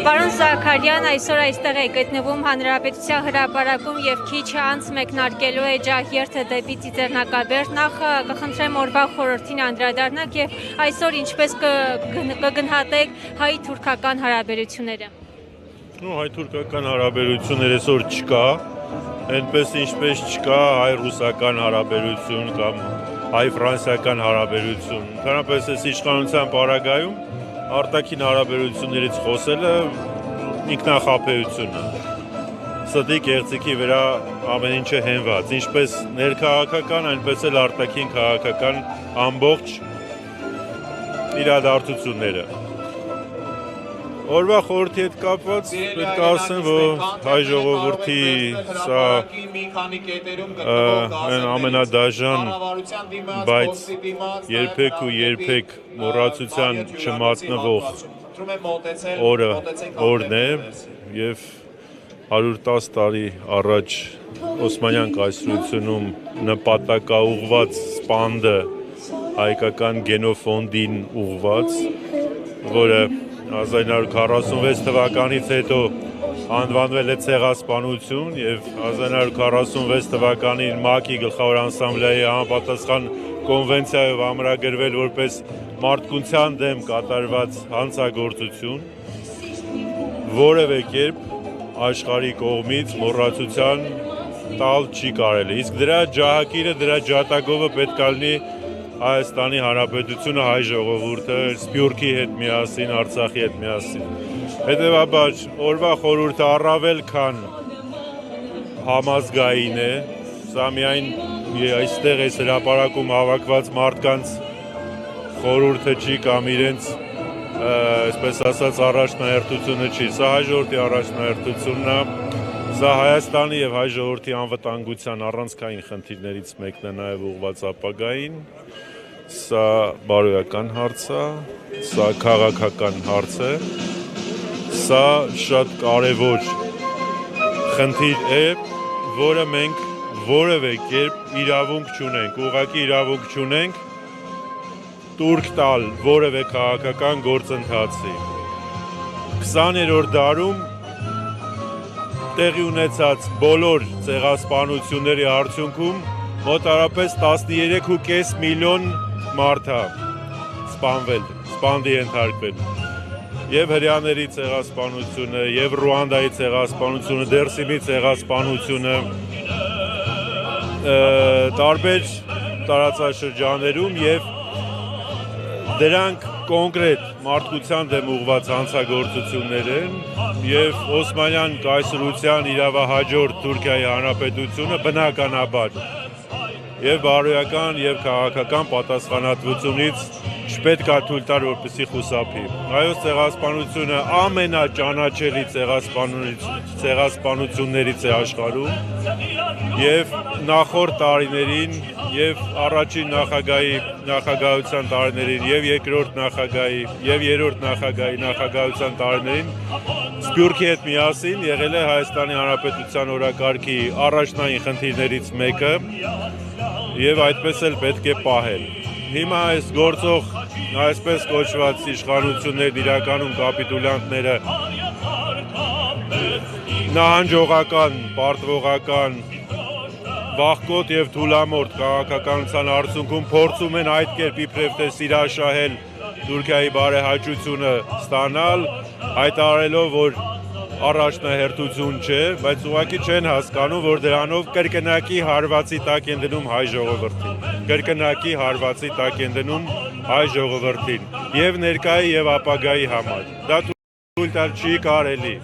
Պարոն Զաքարյան, այսօր այստեղ է գտնվում Հանրապետության հրապարակում եւ քիչ անց մեկնարկելու է ջահերթը դեպի Ծիծեռնակաբերդ։ Նախ կխնդրեմ օրվա խորհրդին անդրադառնաք եւ այսօր ինչպես կգնահատեք հայ-թուրքական հարաբերությունները։ Հայ-թուրքական հարաբերությունները այսօր չկա, այնպես ինչպես չկա հայ-ռուսական հարաբերություն կամ հայ-ֆրանսիական հարաբերություն։ Ընդհանրապես այս իշխանության պարագայում արտաքին հարաբերություններից խոսելը ինքնախաբեություն է։ Ստի կեղծիքի վրա ամեն ինչը հենված, ինչպես ներքաղաքական, այնպես էլ արտաքին քաղաքական ամբողջ իրադարձությունները։ Օրվա խորհրդի հետ կապված պետք է ասեմ, որ հայ ժողովրդի սա ամենադաժան, բայց երբեք ու երբեք մոռացության չմատնվող օրն է եւ 110 տարի առաջ Օսմանյան կայսրությունում նպատակաուղղված սպանդը հայկական գենոֆոնդին ուղղված, որը 1946 թվականից հետո անվանվել է ցեղասպանություն եւ 1946 թվականին ՄԱԿ-ի գլխավոր ասամբլեայի համապատասխան կոնվենցիայով ամրագրվել որպես մարդկության դեմ կատարված հանցագործություն, որևէ կերպ աշխարհի կողմից մոռացության տալ չի կարելի։ Իսկ դրա ջահակիրը, դրա ջատագովը պետք է լինի Հայաստանի Հանրապետությունը, հայ ժողովուրդը, Սփյուռքի հետ միասին, Արցախի հետ միասին։ Հետևաբար օրվա խորհուրդը առավել քան համազգային է, սա միայն այստեղ այս հրապարակում հավաքված մարդկանց խորհուրդը չի կամ իրենց, այսպես ասած, առաջնահերթությունը չի, սա հայ ժողովրդի առաջնահերթությունն է, սա Հայաստանի եւ հայ ժողովրդի անվտանգության առանցքային խնդիրներից մեկն է նաեւ ուղղված ապագային, սա բարոյական հարց է, սա քաղաքական հարց է, սա շատ կարևոր խնդիր է, որը մենք որևէ կերպ իրավունք չունենք, ուղղակի իրավունք չունենք տուրք տալ որևէ քաղաքական գործընթացի։ 20-րդ դարում տեղի ունեցած բոլոր ցեղասպանությունների արդյունքում մոտարապես 13.5 միլիոն մարդ է սպանվել, սպանդի ենթարկվել։ Եվ հրեաների ցեղասպանությունը, եւ Ռուանդայի ցեղասպանությունը, Դերսիմի ցեղասպանությունը տարբեր տարածաշրջաններում եւ դրանք կոնկրետ մարդկության դեմ ուղղված հանցագործություններ են եւ Օսմանյան կայսրության իրավահաջորդ Թուրքիայի Հանրապետությունը բնականաբար եւ բարոյական եւ քաղաքական պատասխանատվությունից չպետք է թույլ տալ, որպեսզի խուսափի։ Հայոց ցեղասպանությունը ամենաճանաչելի ցեղասպանություններից է աշխարհում եւ նախորդ տարիներին եւ առաջին նախագահության տարիներին եւ երկրորդ նախագահի եւ երրորդ նախագահի նախագահության տարիներին Սփյուռքի հետ միասին եղել է Հայաստանի Հանրապետության օրակարգի առաջնային խնդիրներից մեկը եւ այդպես էլ պետք է պահել։ Հիմա այս գործող այսպես կոչված իշխանություններն իրականում կապիտուլյանտները նահանջողական, պարտվողական, վախկոտ եւ թուլամորթ քաղաքականության արդյունքում փորձում են այդ կերպ իբրև թե սիրաշահել Թուրքիայի բարեհաճությունը ստանալ, հայտարարելով, որ առաջնահերթություն չէ, բայց ուղղակի չեն հասկանում, որ դրանով կրկնակի հարվածի տակ են դնում հայ ժողովրդին։ Կրկնակի հարվածի տակ են դնում հայ ժողովրդին եւ ներկայի եւ ապագայի համար։ Դա թույլ տալ չի կարելի։